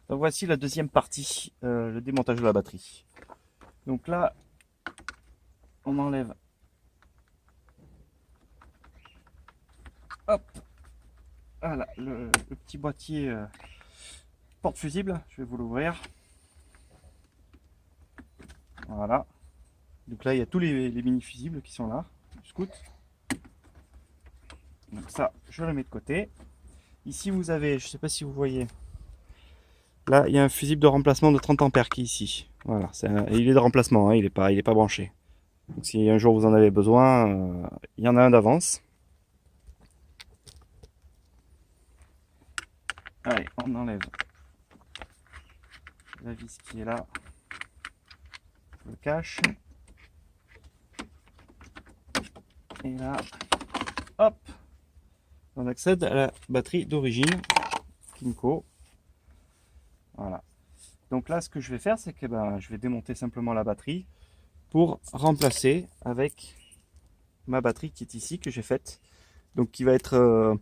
Donc voici la deuxième partie, le démontage de la batterie. Donc là, on enlève, hop, voilà, le petit boîtier porte-fusible. Je vais vous l'ouvrir. Voilà. Donc là, il y a tous les mini-fusibles qui sont là, du scout. Donc ça, je le mets de côté. Ici, vous avez, je ne sais pas si vous voyez, là, il y a un fusible de remplacement de 30 ampères qui est ici. Voilà, il est de remplacement, hein, il est pas branché. Donc si un jour vous en avez besoin, il y en a un d'avance. Allez, on enlève la vis qui est là, le cache. Et là, hop, on accède à la batterie d'origine Kinko. Voilà. Donc là, ce que je vais faire, c'est que je vais démonter simplement la batterie pour remplacer avec ma batterie qui est ici, que j'ai faite. Donc qui va être,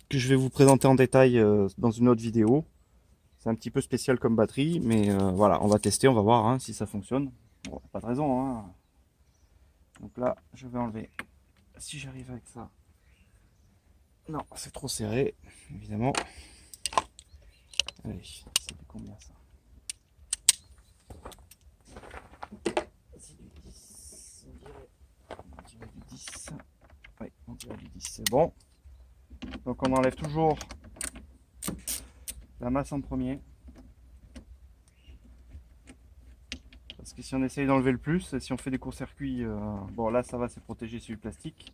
que je vais vous présenter en détail dans une autre vidéo. C'est un petit peu spécial comme batterie, mais voilà, on va tester, on va voir hein, si ça fonctionne. Bon, pas de raison. Hein. Donc là, je vais enlever, si j'arrive avec ça. Non, c'est trop serré, évidemment. Allez, ça fait combien ça? C'est du 10, on dirait du 10. Oui, on dirait du 10, c'est bon. Donc on enlève toujours la masse en premier. Parce que si on essaye d'enlever le plus, si on fait des courts-circuits, bon là ça va, c'est protégé sur du plastique.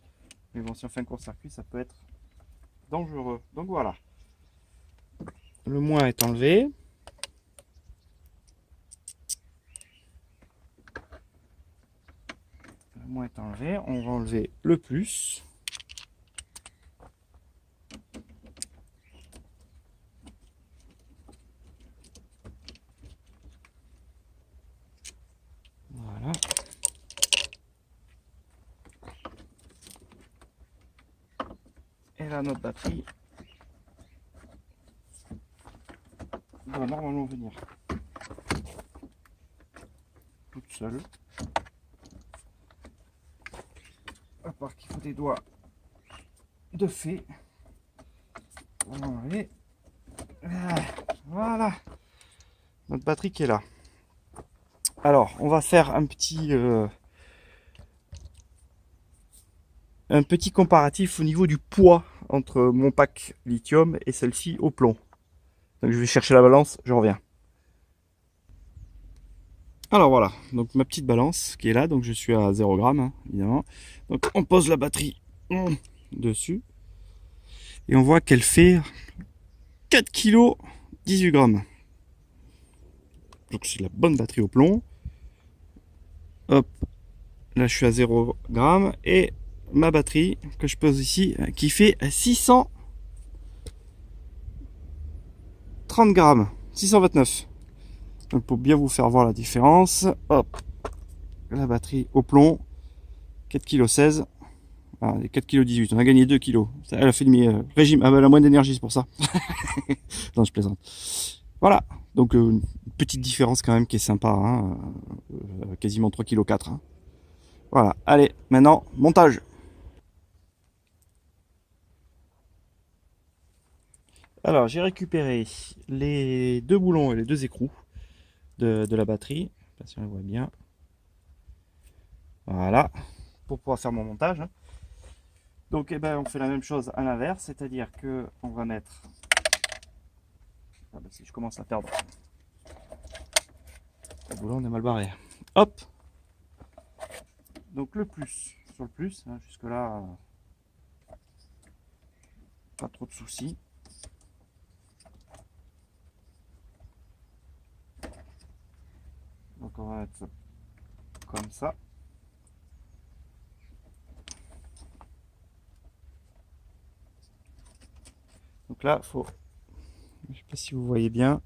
Mais bon, si on fait un court-circuit, ça peut être dangereux. Donc voilà. Le moins est enlevé. Le moins est enlevé. On va enlever le plus. Voilà. Et là, notre batterie doit normalement venir toute seule. À part qu'il faut des doigts de fée. Voilà. Notre batterie qui est là. Alors, on va faire un petit comparatif au niveau du poids entre mon pack lithium et celle-ci au plomb. Donc je vais chercher la balance, je reviens. Alors voilà, donc ma petite balance qui est là, donc je suis à 0 g hein, évidemment. Donc on pose la batterie dessus et on voit qu'elle fait 4 kg 18 grammes. Donc c'est la bonne batterie au plomb. Hop, là je suis à 0 g et ma batterie que je pose ici qui fait 630 grammes, 629. Donc pour bien vous faire voir la différence, hop, la batterie au plomb, 4,16 kg. Ah, 4,18 kg, on a gagné 2 kg. Elle a fait régime, elle a moins d'énergie, c'est pour ça. Non, je plaisante. Voilà, donc une petite différence quand même qui est sympa, hein. Quasiment 3,4 kg. Hein. Voilà, allez, maintenant, montage. Alors, j'ai récupéré les deux boulons et les deux écrous de la batterie. Je sais pas si on le voit bien. Voilà, pour pouvoir faire mon montage. Donc, eh ben, on fait la même chose à l'inverse, c'est-à-dire que on va mettre. Ah ben, si je commence à perdre le boulon, on est mal barré. Hop. Donc le plus sur le plus, hein, jusque là, pas trop de soucis. Donc on va mettre ça comme ça. Donc là, faut, je sais pas si vous voyez bien,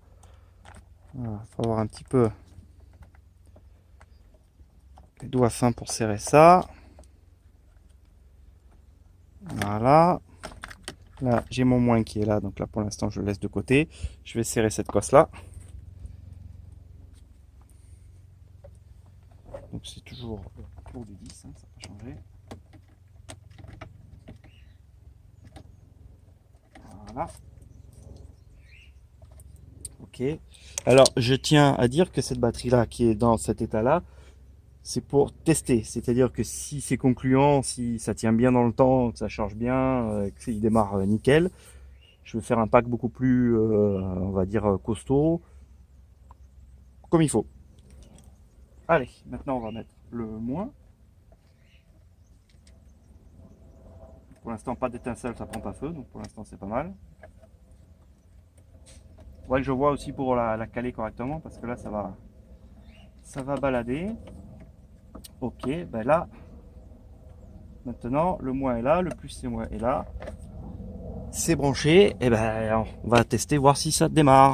voilà, faut avoir un petit peu les doigts fins pour serrer ça. Voilà. Là, j'ai mon moins qui est là, donc là pour l'instant je le laisse de côté. Je vais serrer cette cosse là. Donc c'est toujours autour du 10, hein, ça n'a pas changé. Voilà. Ok. Alors je tiens à dire que cette batterie là qui est dans cet état là, c'est pour tester. C'est-à-dire que si c'est concluant, si ça tient bien dans le temps, que ça charge bien, qu'il démarre nickel, je vais faire un pack beaucoup plus, on va dire, costaud, comme il faut. Allez, maintenant on va mettre le moins. Pour l'instant, pas d'étincelle, ça prend pas feu, donc pour l'instant c'est pas mal. Ouais, je vois aussi pour la caler correctement, parce que là ça va balader. Ok, ben là, maintenant le moins est là, le plus et moins est là. C'est branché, et ben on va tester, voir si ça démarre.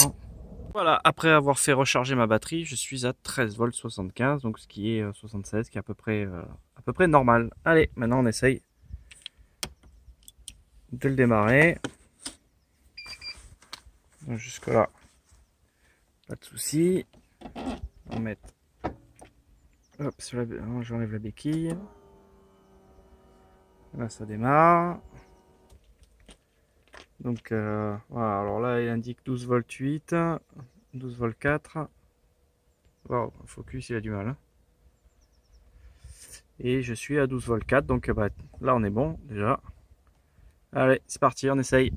Voilà, après avoir fait recharger ma batterie, je suis à 13 volts 75, donc ce qui est 76, qui est à peu près normal. Allez, maintenant on essaye de le démarrer. Jusque là, pas de souci. On va mettre, hop, j'enlève la béquille. Là, ça démarre. Donc voilà, alors là il indique 12 volts 8, 12 volts 4. Wow, focus il a du mal. Hein. Et je suis à 12 volts 4, donc bah, là on est bon déjà. Allez, c'est parti, on essaye.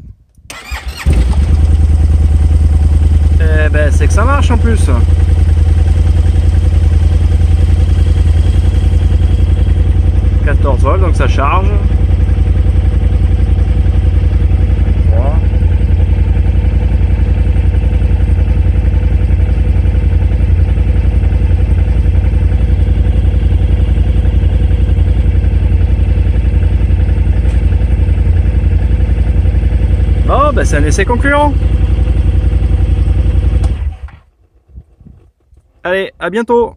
Eh ben, c'est que ça marche en plus. « 14 volts, donc ça charge. » Bon, ben c'est un essai concluant. Allez, à bientôt.